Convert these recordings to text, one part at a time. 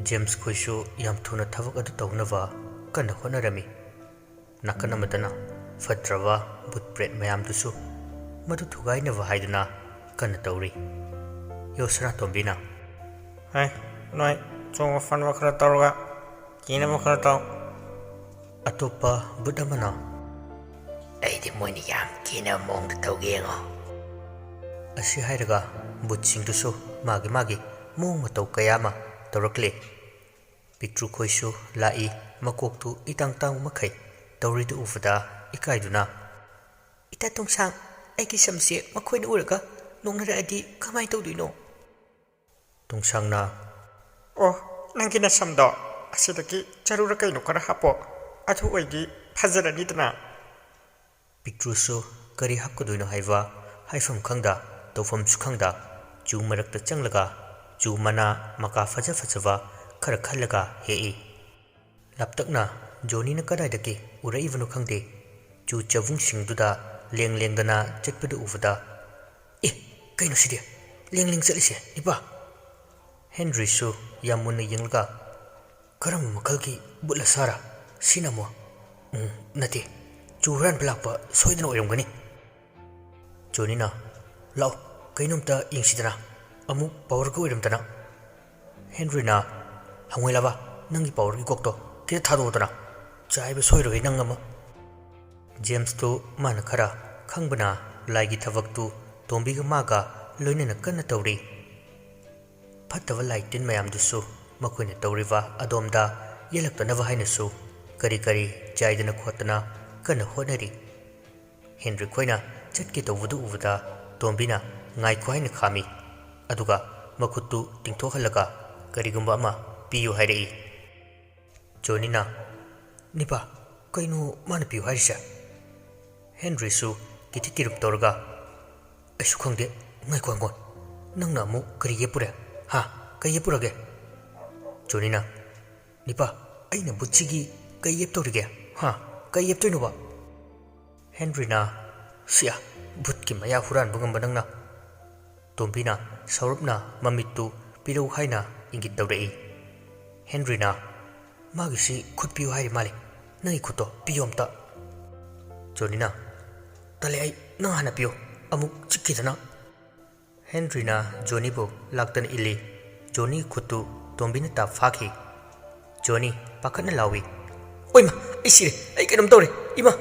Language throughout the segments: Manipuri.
James Khoisu yam thuna thavak adu tawnava kana honarami nakana madana fatrava butpret mayam dusu madu thugainava haiduna kana tawri yosra tombina hai noi chong fan wa khara tawga kina ma khara taw atopa budamana aidi moini yam kina mong da tawgengo asi hairaga butsing dusu magi mong mataw kayama tawrakle Pitru Khoisu lai makoktu itang makai tawri du ufada ikaiduna ita tongsang aiki samse makhoina uraga nongnara adi kamai tawduino tongsang na oh nangina samdo asidaki charura kaino kara hapo athu oigi phazarani dana Pitru su kari hapkaduino haiwa haifam khangda tawfam su khangda chu marakta changlaga chu mana maka fajava khara khallaga hei laptakna Johnny na kadai uraivanu khangde chu chavung singduda lengdana chatpadu ufada kaino sidi leng chalise iba Henry su yamuna yenglaga karam makalki butla sara sinamo nati churan blakpa soidana oiramgani Johnny na law kainomta ingsidana amu power ko oiramtana Henry na hangwelaba nangi power ki kokto kida thadodana chaiba soiroi nangama James to mana khara khangbana laigi thavak tu tombiga maga loinena kanna tawri phattava laitin mayam dusu makoina tawriwa adomda yelaktanava hainasu kari chaidana khotana kanna honari Henry khoina chatki tawudu uvada tombina ngai khoina khami aduga makhutu tingthokhalaga karigumba ama piyu hairei Johnny na nipa kaino mana piyu hairisa Henry su kitikirup torga aisu khangde ngai kwangon nangna mu kari yepura ha kai yepurage Johnny na nipa aina butchigi kai yep torige ha kai yep toino ba Henry na sia butki maya huran bungamba nangna tombina saurupna mamittu pirau haina ingit tawrei Henry na magisi khutpiu hairi male nangi khuto piyomta Johnny na tale ai na hana piyo amuk chikkidana Henry na Johnny bo laktan ili Johnny khutu tombina ta phaki Johnny pakhatna lawi oima isire ai kenom tawre ima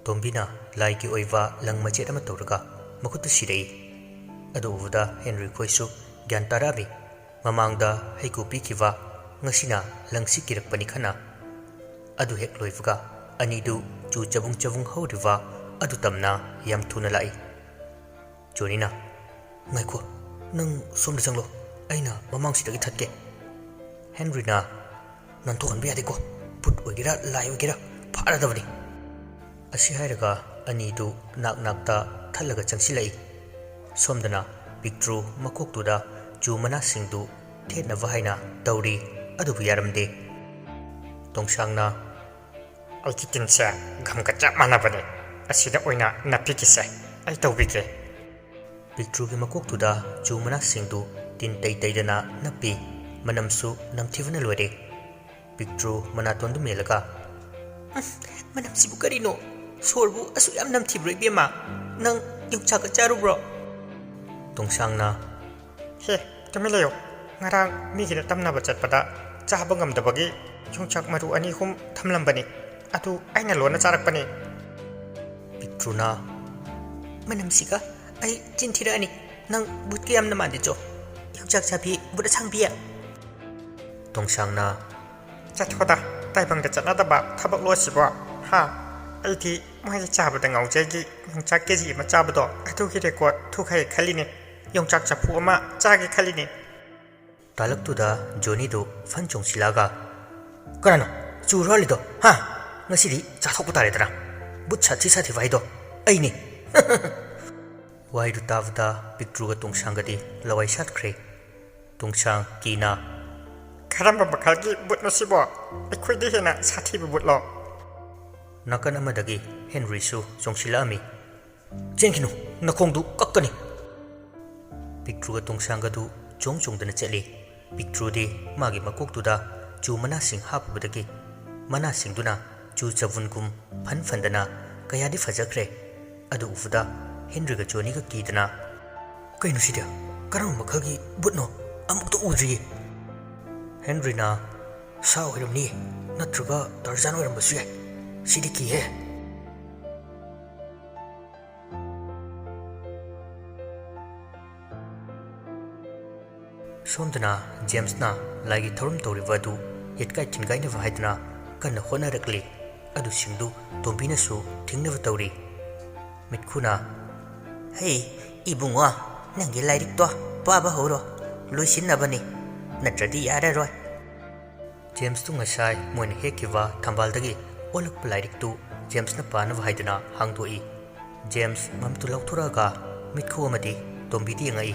tombina laiki oiwa langmachet ama tawraga makhutu sirei adu uda Henry Khoisu gyan tarabi mamangda haiku pikiwa ngasina langsi kirakpani khana adu hek loifuga anidu chu chabung horiwa adu tamna yam thuna lai Johnny na ngaiko nang somda changlo aina mamang sidagi thatke Henry na nan thokan biade ko put ogira lai ogira phara dabani asi hairaga anidu nakta thalaga changsilai somdana Pitru makoktuda chumana singdu thena vahaina tawri adu yaramde tongsangna aikitinsa gamka chap manabane asida oina napikise ai tawbike Pitru gi makoktuda chumana singdu tin taidana napi manamsu namthivana loire Pitru manatondu melaga manamsibu karino sorbu asu yam namthibro ibema nang yongchaka charubro tongsangna he tamilayo ngarang migida tamnaba chatpada chahaba ngamdabagi yongchak maru ani hum thamlambani atu aina lona charakpani Pitruna manamsika ai chinthira ani nang butki yamna mandicho yongchak chabi buda changbiya tongsangna chathoda taibangda chatnadaba thabak losibo ha aiti mai chabada ngaujegi yongchak keji ma chabado atu ki record thukai khaline yongchak chapu ama chage khaline talaktuda Johnny do fanchong silaga karano churalido ha ngasidi chathok taredra butcha chisati vaido aini waidu tavda Pitru ga tongsangadi lawai satkre tongsang kina karamba bakalgi butno sibo ekhoi hena sathi butlo nakan amadagi Henry su chongsilami chenkinu nakongdu kakkani Pitru ga tongsangadu chongdana chali Pictrudi magi makoktuda chu manasing hapubadagi manasingduna chu chavungum phandana kayadi fajakre adu ufuda Henry ga Johnny ga kidana kainu sidia karam makhagi butno amukto udri Henry na sa oiramni natruga Tarzan oirambasu yai sidi ki he Somdana James na lagi thorum toriwadu yetkai thingai na vaidna kana hona rakli adu singdu tombina su thingna tauri mitkhuna hey ibungwa nangi lairik to paba horo loisinabani natradi yara roi James tu ngasai moin hekiwa thambaldagi olak lairik tu James na pana vaidna hangdoi James mamtu lauthuraga mitkhu amadi tombidi ngai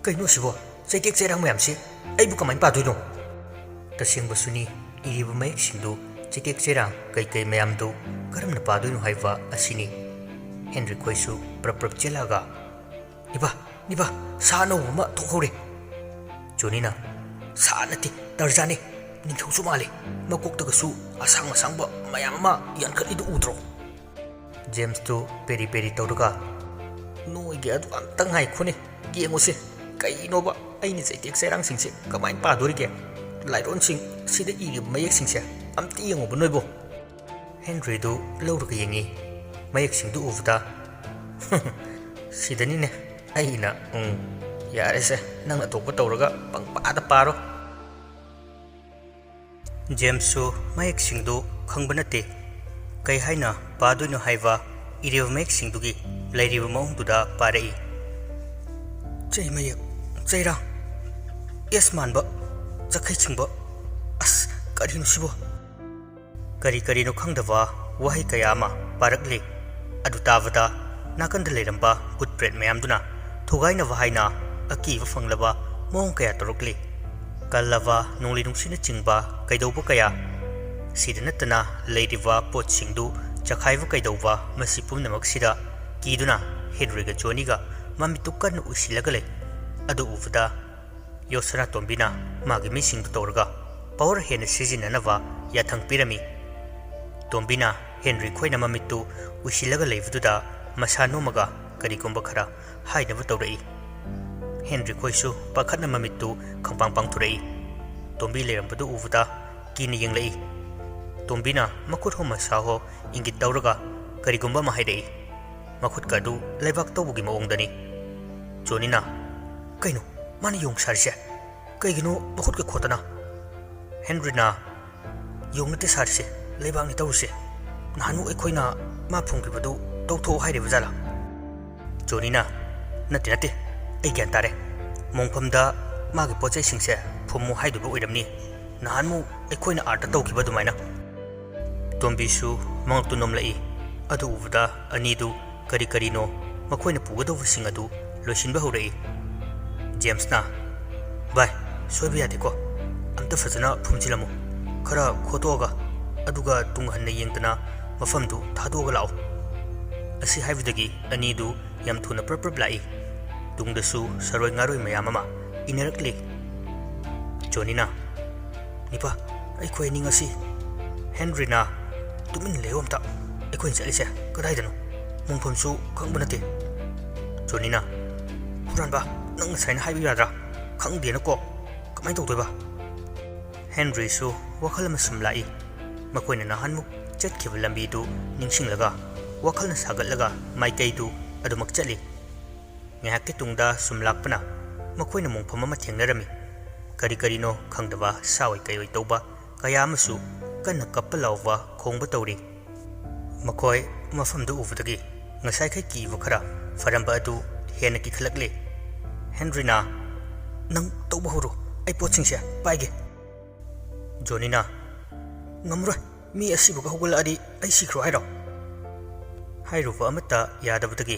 kaino sibo Jaitek Jairang mayamsi aibu kamain padoino tasengba suni iriba mayek singdu Jaitek Jairang kai mayamdu karamna padoino haiba asini Henry khoisu prap chelaga niba sano ma thokhore Johnny na sanati Tarzan ninthusu male makoktaga su asangba mayama yankalidu udro James tu peri tawruga no ge adu antangai khune giengose kainoba aini Jaitek Jairang singse kamain padorige lairon sing sida igi mayek singse amti yengob noibo Henry du lawruga yengi mayek singdu uvuda sidani ne aina yarese nang atokpa tawraga pangpada paro James su mayek singdu khangba nate kai haina padoino haiwa iriv mayek singdugi lairiba maungduda parai Jai mayek Jairang yes manba jakai chingba as karino sibo kari no khangdawa wahai kayama parakle adu tavada nakanda leramba gutpret mayamduna thugaina wahaina akiwa fanglaba mong kaya torokle kallava nongli nungsina chingba kaidauba kaya sidanatana leiriwa pot singdu chakhaiwa kaidauba masi pumnamak sida kiduna Henry ga Johnny ga mamitukan usilagale adu uvda Yosara tombina magi missing torga power hen sizinanava yathang pirami tombina Henry khoina mamitu usilaga leivuda masano maga karigomba khara hainava tawrai Henry khoisu pakhatna mamitu khangpang pangthurai tombi lerambadu uvda kini yenglei tombina makut ho masaho ingit tawraga karigomba mahairei makut kadu leibak tawbugi maongdani Johnny na kaino mana yong sarse kaigino makut ka khotana Henry na yong nate sarse leibak ni tawse nanu ekhoina ma phungkibadu tawtho haire bajala Johnny na nate ai gyan tare mongphamda magi pochai singse phumu haidu oiramni nanu ekhoina arta tawkibadu maina tombisu mangtu nomlai adu uvuda anidu kari no makhoina pugadawu singadu loisinba horai James na bye soibi yadeko amta fazana phumjilamu khara khotoga aduga tunghanna yengtana mafamdu thadoga lao asi haibudagi anidu yam thuna prap lai tungdasu saroi ngaroi mayamama inarakle Johnny na nipa ai khoi ningasi Henry na tumin leomta ekoi chalise kadaidano mongphamsu khangbunate Johnny na huranba nang saina haibi yadra khangdena ko kamai tawtoiba Henry su wakhalma sumlai makoina nahanmuk chatkiba lambi du ningsinglaga wakhalna sagatlaga maikai du adumak chali ngahakki tungda sumlakpana makoina mongpham ama thengnarami kari no khangdaba sawai kayoi tawba kaya amasu kanna kappalawwa khongba tawri makoi mafamdu uvudagi ngasai khai ki wakhara faramba adu hena ki khalakle Henry na nang tawba horo ai pochingse paige Johnny na ngamra mi asibuga hugul adi ai sikro hairo hairuwa amata yadabudagi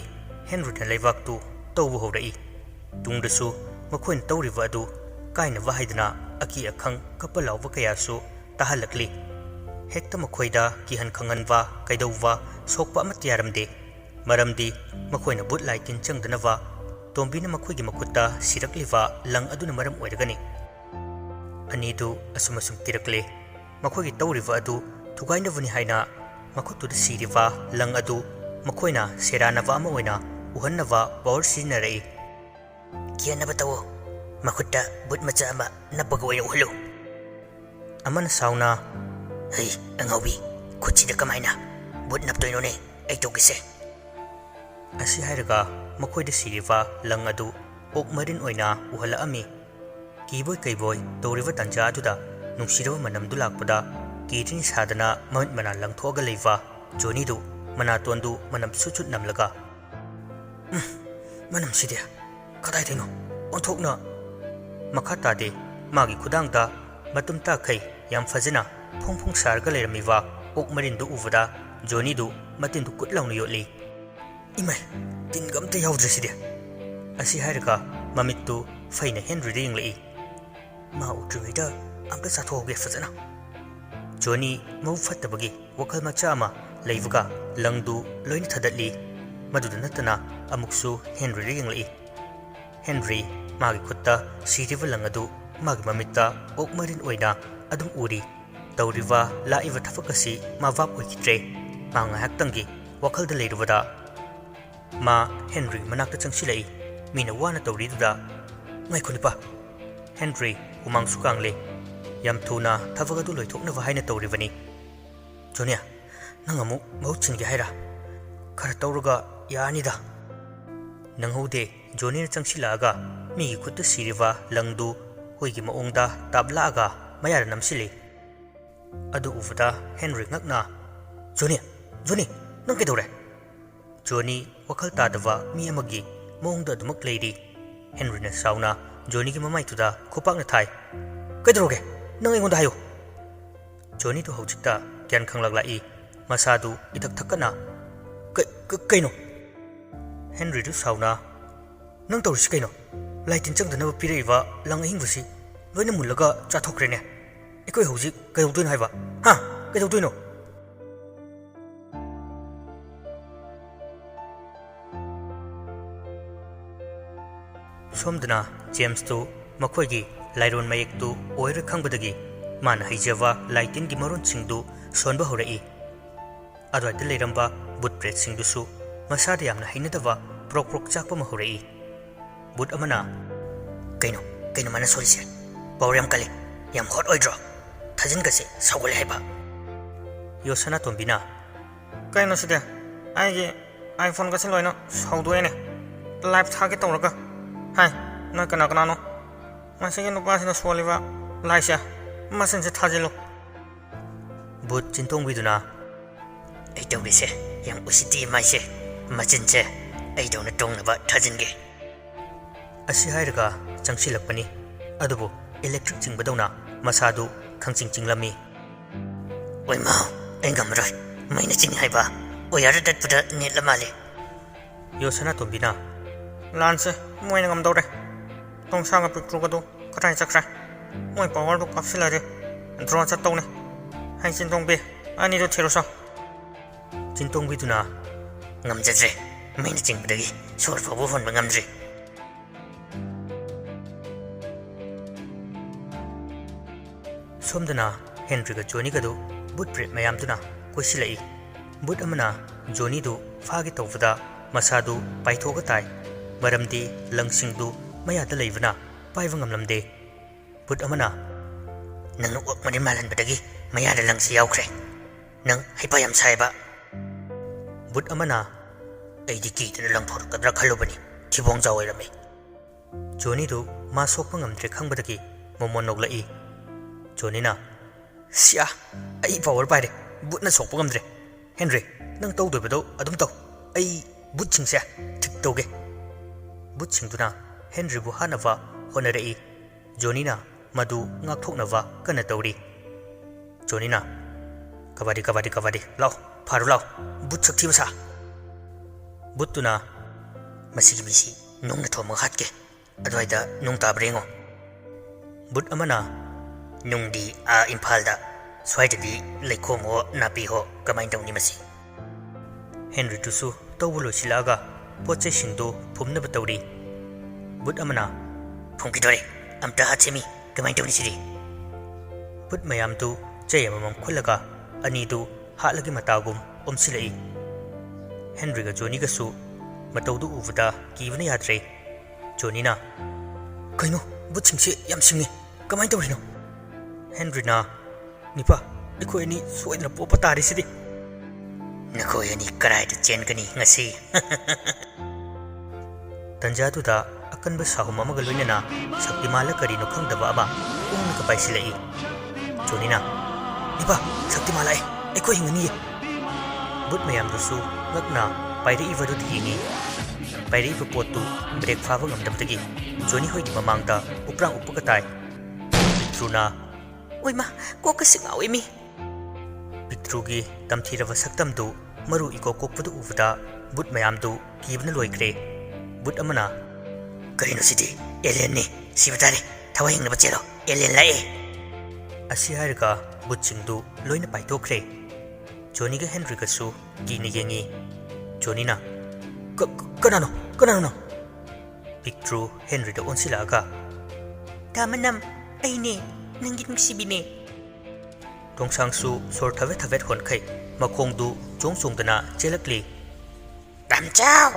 Henry na leibak tu tawbu horai tungdasu makhoin tawriwa adu kaina wahaidna aki akhang kapalawwa kayasu tahalakli hekta makhoida kihan khanganwa kaidawwa sokpa amati yaramde maramdi makhoina butlai tin changdanawa tombina makhoigi makutta sirakliwa lang aduna maram oiragani ꯑꯅꯤꯗꯨ ꯑꯁꯨꯝ ꯀꯤꯔꯛꯂꯦ ꯃꯈꯣꯏꯒꯤ ꯇꯧꯔꯤꯕ ꯑꯗꯨ ꯊꯨꯒꯥꯏꯅꯕꯅꯤ ꯍꯥꯏꯅ ꯃꯈꯨꯠꯇꯨꯗ ꯁꯤꯔꯤꯕ ꯂꯪ ꯑꯗꯨ ꯃꯈꯣꯏꯅ ꯁꯦꯔꯥꯟꯅꯕ ꯑꯃ ꯑꯣꯏꯅ ꯎꯍꯟꯅꯕ ꯄꯥꯋꯔ ꯁꯤꯖꯤꯟꯅꯔꯛꯏ ꯀꯤꯍꯟꯅꯕ ꯇꯧꯋꯣ ꯃꯈꯨꯠꯇ ꯕꯨꯠ ꯃꯆꯥ ꯑꯃ ꯅꯞꯄꯒ ꯑꯣꯏꯅ ꯎꯍꯜꯂꯨ ꯑꯃꯅ ꯁꯥꯎꯅ ꯍꯩ ꯑꯉꯥꯎꯕꯤ ꯈꯨꯠꯁꯤꯗ ꯀꯃꯥꯏꯅ ꯕꯨꯠ ꯅꯞꯇꯣꯏꯅꯣꯅꯦ ꯑꯩ ꯇꯧꯒꯦꯁꯦ ꯑꯁꯤ ꯍꯥꯏꯔꯒ ꯃꯈꯣꯏꯗ ꯁꯤꯔꯤꯕ ꯂꯪ ꯑꯗꯨ ꯑꯣꯛ ꯃꯔꯤꯟ ꯑꯣꯏꯅ ꯎꯍꯜꯂꯛꯑꯝꯃꯤ ꯀꯤꯕꯣꯏ ꯀꯩꯕꯣꯏ ꯇꯧꯔꯤꯕ ꯇꯥꯟꯖꯥ ꯑꯗꯨꯗ ꯅꯨꯡꯁꯤꯔꯕ ꯃꯅꯝꯗꯨ ꯂꯥꯛꯄꯗ ꯀꯤꯗ꯭ꯔꯤꯡ ꯁꯥꯗꯅ ꯃꯃꯤꯠ ꯃꯅꯥ ꯂꯪꯊꯣꯛꯑꯒ ꯂꯩꯕ ꯖꯣꯅꯤꯗꯨ ꯃꯅꯥꯇꯣꯟꯗꯨ ꯃꯅꯝ ꯁꯨꯠ ꯅꯝꯂꯒ ꯃꯅꯝꯁꯤꯗꯤ ꯀꯗꯥꯏꯗꯩꯅꯣ ꯑꯣꯟꯊꯣꯛꯅ ꯃꯈꯥ ꯇꯥꯗꯦ ꯃꯥꯒꯤ ꯈꯨꯗꯥꯡꯗ ꯃꯇꯨꯝ ꯇꯥꯈꯩ ꯌꯥꯝ ꯐꯖꯅ ꯐꯣꯡ ꯐꯣꯡ ꯁꯥꯔꯒ ꯂꯩꯔꯝꯃꯤꯕ ꯑꯣꯛ ꯃꯔꯤꯟꯗꯨ ꯎꯕꯗ ꯖꯣꯅꯤꯗꯨ ꯃꯇꯤꯟꯗꯨ ꯀꯨꯠ ꯂꯥꯎꯅ ꯌꯣꯠꯂꯤ ꯏꯃꯥꯏ ꯇꯤꯟꯒ ꯑꯝꯇ ꯌꯥꯎꯗ꯭ꯔꯤꯁꯤꯗꯤ ꯑꯁꯤ ꯍꯥꯏꯔꯒ ꯃꯃꯤꯠꯇꯨ ꯐꯩꯅ ꯍꯦꯟꯔꯤꯗ ꯌꯦꯡꯂꯛꯏ ꯃꯥ ꯎꯗ꯭ꯔꯤꯉꯩꯗ ꯑꯝꯇ ꯆꯥꯊꯣꯛꯍꯧꯒꯦ ꯐꯖꯅ ꯖꯣꯅꯤ ꯃꯕꯨꯛ ꯐꯠꯇꯕꯒꯤ ꯋꯥꯈꯜ ꯃꯆꯥ ꯑꯃ ꯂꯩꯕꯒ ꯂꯪꯗꯨ ꯂꯣꯏꯅ ꯊꯗꯠꯂꯤ ꯃꯗꯨꯗ ꯅꯠꯇꯅ ꯑꯃꯨꯛꯁꯨ ꯍꯦꯟꯔꯤꯗ ꯌꯦꯡꯂꯛꯏ ꯍꯦꯟꯔꯤ ꯃꯥꯒꯤ ꯈꯨꯠꯇ ꯁꯤꯔꯤꯕ ꯂꯪ ꯑꯗꯨ ꯃꯥꯒꯤ ꯃꯃꯤꯠꯇ ꯑꯣꯛ ꯃꯔꯤꯟ ꯑꯣꯏꯅ ꯑꯗꯨꯝ ꯎꯔꯤ ꯇꯧꯔꯤꯕ ꯂꯥꯛꯏꯕ ꯊꯕꯛ ꯑꯁꯤ ꯃꯥ ꯚꯥꯞ ꯑꯣꯏꯈꯤꯗ꯭ꯔꯦ ꯃꯥ ꯉꯥꯏꯍꯥꯛꯇꯪꯒꯤ ꯋꯥꯈꯜꯗ ꯂꯩꯔꯨꯕꯗ ꯃꯥ ꯍꯦꯟꯔꯤ ꯃꯅꯥꯛꯇ ꯆꯪꯁꯤꯜꯂꯛꯏ ꯃꯤꯅ ꯋꯥꯅ ꯇꯧꯔꯤꯗꯨꯗ ꯉꯥꯏꯈꯣ ꯅꯨꯄꯥ ꯍꯦꯟꯔꯤ ꯍꯨꯃꯥꯡꯁꯨ ꯀꯥꯡꯂꯦ ꯌꯥꯝ ꯊꯨꯅ ꯊꯕꯛ ꯑꯗꯨ ꯂꯣꯏꯊꯣꯛꯅꯕ ꯍꯥꯏꯅ ꯇꯧꯔꯤꯕꯅꯤ ꯖꯣꯅꯤꯌꯥ ꯅꯪ ꯑꯃꯨꯛ ꯃꯍꯨꯠ ꯁꯤꯟꯒꯦ ꯍꯥꯏꯔ ꯈꯔ ꯇꯧꯔꯒ ꯌꯥꯔꯅꯤꯗ ꯅꯪꯍꯧꯗꯦ ꯖꯣꯅꯤꯅ ꯆꯪꯁꯤꯜꯂꯛꯑꯒ ꯃꯤꯒꯤ ꯈꯨꯠꯇ ꯁꯤꯔꯤꯕ ꯂꯪꯗꯨ ꯍꯨꯏꯒꯤ ꯃꯑꯣꯡꯗ ꯇꯥꯞꯂꯛꯑꯒ ꯃꯌꯥꯗ ꯅꯝꯁꯤꯜꯂꯤ ꯑꯗꯨ ꯎꯕꯗ ꯍꯦꯟꯔꯤ ꯉꯛꯅ ꯖꯣꯅꯤ ꯅꯪ ꯀꯩꯗꯧꯔꯦ ꯖꯣꯅꯤ ꯋꯥꯈꯜ ꯇꯥꯗꯕ ꯃꯤ ꯑꯃꯒꯤ ꯃꯑꯣꯡꯗ ꯑꯗꯨꯃꯛ ꯂꯩꯔꯤ ꯍꯦꯟꯔꯤꯅ ꯁꯥꯎꯅ ꯖꯣꯅꯤꯒꯤ ꯃꯃꯥꯏꯗꯨꯗ ꯈꯨꯄꯥꯛꯅ ꯊꯥꯏ ꯀꯩꯗꯧꯔꯒꯦ ꯅꯪ ꯑꯩꯉꯣꯟꯗ ꯍꯥꯏꯌꯨ ꯖꯣꯅꯤꯗꯨ ꯍꯧꯖꯤꯛꯇ ꯒ꯭ꯌꯥꯟ ꯈꯪꯂꯛꯂꯛꯏ ꯃꯁꯥꯗꯨ ꯏꯊꯛ ꯊꯛꯀꯠꯅ ꯀꯩꯅꯣ ꯍꯦꯟꯔꯤꯗꯨ ꯁꯥꯎꯅ ꯅꯪ ꯇꯧꯔꯤꯁꯤ ꯀꯩꯅꯣ ꯂꯥꯏꯇꯤꯟ ꯆꯪꯗꯅꯕ ꯄꯤꯔꯛꯏꯕ ꯂꯪ ꯑꯍꯤꯡꯕꯁꯤ ꯂꯣꯏꯅ ꯃꯨꯜꯂꯒ ꯆꯥꯊꯣꯛꯈ꯭ꯔꯦꯅꯦ ꯑꯩꯈꯣꯏ ꯍꯧꯖꯤꯛ ꯀꯩꯗꯧꯗꯣꯏꯅꯣ ꯍꯥꯏꯕ ꯀꯩꯗꯧꯗꯣꯏꯅꯣ ꯁꯣꯝꯗꯅ ꯖꯦꯝꯁꯇꯨ ꯃꯈꯣꯏꯒꯤ ꯂꯥꯏꯔꯣꯟ ꯃꯌꯦꯛꯇꯨ ꯑꯣꯏꯔ ꯈꯪꯕꯗꯒꯤ ꯃꯥꯅ ꯍꯩꯖꯕ ꯂꯥꯏꯇꯤꯟꯒꯤ ꯃꯔꯣꯟꯁꯤꯡꯗꯨ ꯁꯣꯟꯕ ꯍꯧꯔꯛꯏ ꯑꯗꯨꯋꯥꯏꯗ ꯂꯩꯔꯝꯕ ꯕꯨꯠ ꯄ꯭ꯔꯦꯠꯁꯤꯡꯗꯨꯁꯨ ꯃꯁꯥꯗ ꯌꯥꯝꯅ ꯍꯩꯅꯗꯕ ꯄ꯭ꯔꯣꯛ ꯄ꯭ꯔꯣꯛ ꯆꯥꯛꯄ ꯑꯃ ꯍꯧꯔꯛꯏ ꯕꯨꯠ ꯑꯃꯅ ꯀꯩꯅꯣ ꯃꯥꯅ ꯁꯣꯔꯤꯁꯦ ꯄꯥꯎꯔ ꯌꯥꯝ ꯀꯜꯂꯤ ꯌꯥꯝ ꯍꯣꯠ ꯑꯣꯏꯗ꯭ꯔꯣ ꯊꯥꯖꯤꯟꯒꯁꯦ ꯁꯧꯒꯠꯂꯦ ꯍꯥꯏꯕ ꯌꯣꯁꯅꯥꯇꯣꯝꯕꯤꯅ ꯀꯩꯅꯣ ꯁꯤꯗꯤ ꯑꯩꯒꯤ ꯑꯥꯏꯐꯣꯟꯒꯁꯦ ꯂꯣꯏꯅ ꯁꯧꯗꯣꯛꯑꯦꯅꯦ ꯂꯥꯏꯚ ꯊꯥꯒꯦ ꯇꯧꯔꯒ ꯍꯥꯏ ꯅꯣꯏ ꯀꯅꯥꯅꯣ ꯃꯁꯤꯒꯤ ꯅꯨꯄꯥꯁꯤꯅ ꯁꯣꯜꯂꯤꯕ ꯂꯥꯏꯁꯦ ꯃꯁꯤꯟꯁꯦ ꯊꯥꯖꯤꯜꯂꯨ ꯕꯨꯠ ꯆꯤꯟꯇꯣꯡꯕꯤꯗꯨꯅ ꯑꯩ ꯇꯧꯔꯤꯁꯦ ꯌꯥꯝ ꯎꯁꯤꯠꯇꯤ ꯃꯥꯏꯁꯦ ꯃꯆꯤꯟꯁꯦ ꯑꯩꯗꯧꯅ ꯇꯣꯡꯅꯕ ꯊꯥꯖꯤꯟꯒꯦ ꯑꯁꯤ ꯍꯥꯏꯔꯒ ꯆꯪꯁꯤꯜꯂꯛꯄꯅꯤ ꯑꯗꯨꯕꯨ ꯏꯂꯦꯛꯇ꯭ꯔꯤꯛ ꯆꯤꯡꯕꯗꯧꯅ ꯃꯁꯥꯗꯨ ꯈꯪꯆꯤꯡ ꯆꯤꯡꯂꯝꯃꯤ ꯑꯣꯏꯃꯥ ꯑꯩ ꯉꯝꯃꯔꯣꯏ ꯃꯩꯅ ꯆꯤꯡ ꯍꯥꯏꯕ ꯑꯣꯌꯥꯔꯗ ꯇꯠꯄꯗ ꯅꯦꯠꯂ ꯃꯥꯜꯂꯦ ꯌꯣꯁꯅꯥꯇꯣꯝꯕꯤꯅ ꯂꯥꯟꯁꯦ ꯃꯣꯏꯅ ꯉꯝꯗꯧꯔꯦ ꯇꯣꯡꯁꯥꯒ ꯄꯤꯛꯇ꯭ꯔꯨꯒꯗꯨ ꯀꯗꯥꯏ ꯆꯠꯈ꯭ꯔꯦ ꯃꯣꯏ ꯄꯥꯋꯔꯗꯨ ꯀꯥꯞꯁꯤꯜꯂꯗꯤ ꯗ꯭ꯔꯣ ꯆꯠꯇꯧꯅꯦ ꯍꯩ ꯆꯤꯟꯇꯣꯡꯕꯤ ꯑꯅꯤꯗꯨ ꯊꯤꯔꯨꯁꯣ ꯆꯤꯟꯇꯣꯡꯕꯤꯗꯨꯅ ꯉꯝꯖꯗ꯭ꯔꯦ ꯃꯩꯅ ꯆꯤꯡꯕꯗꯒꯤ ꯁꯣꯔ ꯐꯥꯎꯕ ꯍꯣꯟꯕ ꯉꯝꯗ꯭ꯔꯤ ꯁꯣꯝꯗꯅ ꯍꯦꯟꯔꯤꯒ ꯖꯣꯅꯤꯒꯗꯨ ꯕꯨꯠ ꯄ꯭ꯔꯦꯠ ꯃꯌꯥꯝꯗꯨꯅ ꯀꯣꯏꯁꯤꯜꯂꯛꯏ ꯕꯨꯠ ꯑꯃꯅ ꯖꯣꯅꯤꯗꯨ ꯐꯥꯒꯦ ꯇꯧꯕꯗ ꯃꯁꯥꯗꯨ ꯄꯥꯏꯊꯣꯛꯑꯒ ꯇꯥꯏ ꯃꯔꯝꯗꯤ ꯂꯪꯁꯤꯡꯗꯨ ꯃꯌꯥꯗ ꯂꯩꯕꯅ ꯄꯥꯏꯕ ꯉꯝꯂꯝꯗꯦ ꯕꯨꯠ ꯑꯃꯅ ꯅꯪꯅ ꯑꯣꯛ ꯃꯔꯤꯟ ꯃꯥꯜꯍꯟꯕꯗꯒꯤ ꯃꯌꯥꯗ ꯂꯪꯁꯤ ꯌꯥꯎꯈ꯭ꯔꯦ ꯅꯪ ꯍꯩꯄꯥ ꯌꯥꯝ ꯁꯥꯏꯕ ꯕꯨꯠ ꯑꯃꯅ ꯑꯩꯗꯤ ꯀꯤꯗꯅ ꯂꯪꯊꯣꯔꯛꯀꯗ꯭ꯔꯥ ꯈꯜꯂꯨꯕꯅꯤ ꯊꯤꯕꯣꯡꯖꯥꯎ ꯑꯣꯏꯔꯝꯃꯤ ꯖꯣꯅꯤꯗꯨ ꯃꯥ ꯁꯣꯛꯄ ꯉꯝꯗ꯭ꯔꯦ ꯈꯪꯕꯗꯒꯤ ꯃꯣꯃꯣꯟ ꯅꯣꯛꯂꯛꯏ ꯖꯣꯅꯤꯅ ꯁꯤꯌꯥ ꯑꯩ ꯄꯥꯋꯔ ꯄꯥꯏꯔꯦ ꯕꯨꯠꯅ ꯁꯣꯛꯄ ꯉꯝꯗ꯭ꯔꯦ ꯍꯦꯟꯔꯤ ꯅꯪ ꯇꯧꯗꯣꯏꯕꯗꯣ ꯑꯗꯨꯝ ꯇꯧ ꯑꯩ ꯕꯨꯠꯁꯤꯡꯁꯦ ꯊꯤꯛ ꯇꯧꯒꯦ ꯕꯨꯠꯁꯤꯡꯗꯨꯅ ꯍꯦꯟꯔꯤꯕꯨ ꯍꯥꯠꯅꯕ ꯍꯣꯠꯅꯔꯛꯏ ꯖꯣꯅꯤꯅ ꯃꯗꯨ ꯉꯥꯛꯊꯣꯛꯅꯕ ꯀꯟꯅ ꯇꯧꯔꯤ ꯖꯣꯅꯤꯅ ꯀꯕꯥꯗꯤ ꯂꯥꯎ ꯐꯥꯔꯨ ꯂꯥꯎ ꯕꯨꯠ ꯁꯛꯊꯤꯕ ꯁꯥ ꯕꯨꯠꯇꯨꯅ ꯃꯁꯤꯒꯤ ꯃꯤꯁꯤ ꯅꯨꯡꯅ ꯊꯣꯝꯃꯒ ꯍꯥꯠꯀꯦ ꯑꯗꯨꯋꯥꯏꯗ ꯅꯨꯡ ꯇꯥꯕ꯭ꯔꯥ ꯌꯦꯡꯉꯣ ꯕꯨꯠ ꯑꯃꯅ ꯅꯨꯡꯗꯤ ꯏꯝꯐꯥꯜꯗ ꯁ꯭ꯋꯥꯏꯗꯗꯤ ꯂꯩꯈꯣꯝꯍꯣ ꯅꯥꯄꯤꯍꯣ ꯀꯃꯥꯏꯅ ꯇꯧꯅꯤ ꯃꯁꯤ ꯍꯦꯟꯔꯤꯗꯨꯁꯨ ꯇꯧꯕ ꯂꯣꯏꯁꯤꯜꯂꯛꯑꯒ ꯄꯣꯠ ꯆꯩꯁꯤꯡꯗꯨ ꯐꯨꯝꯅꯕ ꯇꯧꯔꯤ ꯕꯨꯠ ꯑꯃꯅ ꯐꯨꯝꯈꯤꯗꯣꯔꯦ ꯑꯝꯇ ꯍꯥꯠꯁꯦꯃꯤ ꯀꯃꯥꯏꯅ ꯇꯧꯅꯤ ꯁꯤꯗꯤ ꯕꯨꯠ ꯃꯌꯥꯝꯗꯨ ꯆꯩ ꯑꯃꯃꯝ ꯈꯨꯜꯂꯒ ꯑꯅꯤꯗꯨ ꯍꯥꯠꯂꯒꯤ ꯃꯇꯥꯒꯨꯝ ꯑꯣꯝꯁꯤꯜꯂꯛꯏ꯫ ꯍꯦꯟꯔꯤꯒ ꯖꯣꯅꯤꯒꯁꯨ ꯃꯇꯧꯗꯨ ꯎꯕꯗ ꯀꯤꯕꯅ ꯌꯥꯗ꯭ꯔꯦ꯫ ꯖꯣꯅꯤꯅ "ꯀꯩꯅꯣ ꯕꯨꯠꯁꯤꯡꯁꯦ ꯌꯥꯝ ꯁꯤꯡꯉꯤ, ꯀꯃꯥꯏꯅ ꯇꯧꯔꯤꯅꯣ?" ꯍꯦꯟꯔꯤꯅ "ꯅꯤꯄꯥ, ꯑꯩꯈꯣꯏ ꯑꯅꯤ ꯁꯣꯏꯗꯅ ꯄꯣꯞꯄ ꯇꯥꯔꯤꯁꯤꯗꯤ." "ꯅꯈꯣꯏ ꯑꯅꯤ ꯀꯔꯥꯏꯗ ꯆꯦꯟꯒꯅꯤ ꯉꯁꯤ?" ꯇꯟꯖꯥꯗꯨꯗ ꯑꯀꯟꯕ ꯁꯥꯍꯨꯝ ꯑꯃꯒ ꯂꯣꯏꯅꯅ ꯁꯛꯇꯤꯃꯥꯟꯂ ꯀꯔꯤꯅꯣ ꯈꯪꯗꯕ ꯑꯃ ꯎꯪꯂꯒ ꯄꯥꯏꯁꯤꯜꯂꯛꯏ꯫ ꯖꯣꯅꯤꯅ "ꯅꯤꯄꯥ, ꯁꯛꯇꯤꯃꯥꯟ ꯂꯥꯛꯑꯦ, ꯑꯩꯈꯣꯏ ꯍꯤꯡꯒꯅꯤꯌꯦ." ꯕꯨꯠ ꯃꯌꯥꯝꯗꯨꯁꯨ ꯉꯛꯅ ꯄꯥꯏꯔꯛꯏꯕꯗꯨꯗ ꯌꯦꯡꯉꯤ꯫ ꯄꯥꯏꯔꯛꯏꯕ ꯄꯣꯠꯇꯨ ꯕ꯭ꯔꯦꯛ ꯐꯥꯕ ꯉꯝꯗꯕꯗꯒꯤ ꯖꯣꯅꯤ ꯍꯣꯏꯒꯤ ꯃꯃꯥꯡꯗ ꯎꯞꯄ꯭ꯔꯥꯡ ꯎꯞꯄꯒ ꯇꯥꯏ꯫ ꯄꯤꯛꯇ꯭ꯔꯨꯅ "ꯑꯣꯏꯃꯥ, ꯀꯣꯛꯀꯁꯤ ꯉꯥꯎꯏꯃꯤ." ꯄꯤꯛꯇ꯭ꯔꯨꯒꯤ ꯇꯝꯊꯤꯔꯕ ꯁꯛꯇꯝꯗꯨ ꯃꯔꯨ ꯏꯀꯣꯛ ꯀꯣꯛꯄꯗꯨ ꯎꯕꯗ ꯕꯨꯠ ꯃꯌꯥꯝꯗꯨ ꯀꯤꯕꯅ ꯂꯣꯏꯈ꯭ꯔꯦ꯫ ꯕꯨꯠ ꯑꯃꯅ "ꯀꯔꯤꯅꯣ ꯁꯤꯗꯤ? ꯑꯦꯂꯤꯌꯟꯅꯤ, ꯁꯤꯕ ꯇꯥꯔꯦ, ꯊꯋꯥꯏ ꯍꯤꯡꯅꯕ ꯆꯦꯜꯂꯣ, ꯑꯦꯂꯤꯌꯟ ꯂꯥꯛꯑꯦ." ꯑꯁꯤ ꯍꯥꯏꯔꯒ ꯕꯨꯠꯁꯤꯡꯗꯨ ꯂꯣꯏꯅ ꯄꯥꯏꯊꯣꯛꯈ꯭ꯔꯦ꯫ ꯖꯣꯅꯤꯒ ꯍꯦꯟꯔꯤꯒꯁꯨ ꯀꯤꯅ ꯌꯦꯡꯉꯤ꯫ ꯖꯣꯅꯤꯅ "ꯀꯅꯥꯅꯣ? ꯀꯅꯥꯅꯣ?" ꯄꯤꯛꯇ꯭ꯔꯨ ꯍꯦꯟꯔꯤꯗ ꯑꯣꯟꯁꯤꯜꯂꯛꯑꯒ "ꯗꯥꯃꯅꯝ, ꯑꯩꯅꯦ, ꯅꯪꯒꯤ ꯅꯨꯡꯁꯤꯕꯤꯅꯦ." ꯇꯣꯡꯁꯥꯡꯁꯨ ꯁꯣꯔ ꯊꯕꯦꯠ ꯊꯕꯦꯠ ꯍꯣꯟꯈꯩ ꯃꯈꯣꯡꯗꯨ ꯆꯣꯡ ꯆꯣꯡꯗꯅ ꯆꯦꯜꯂꯛꯂꯤ꯫ "ꯇꯝꯆꯥꯎ!"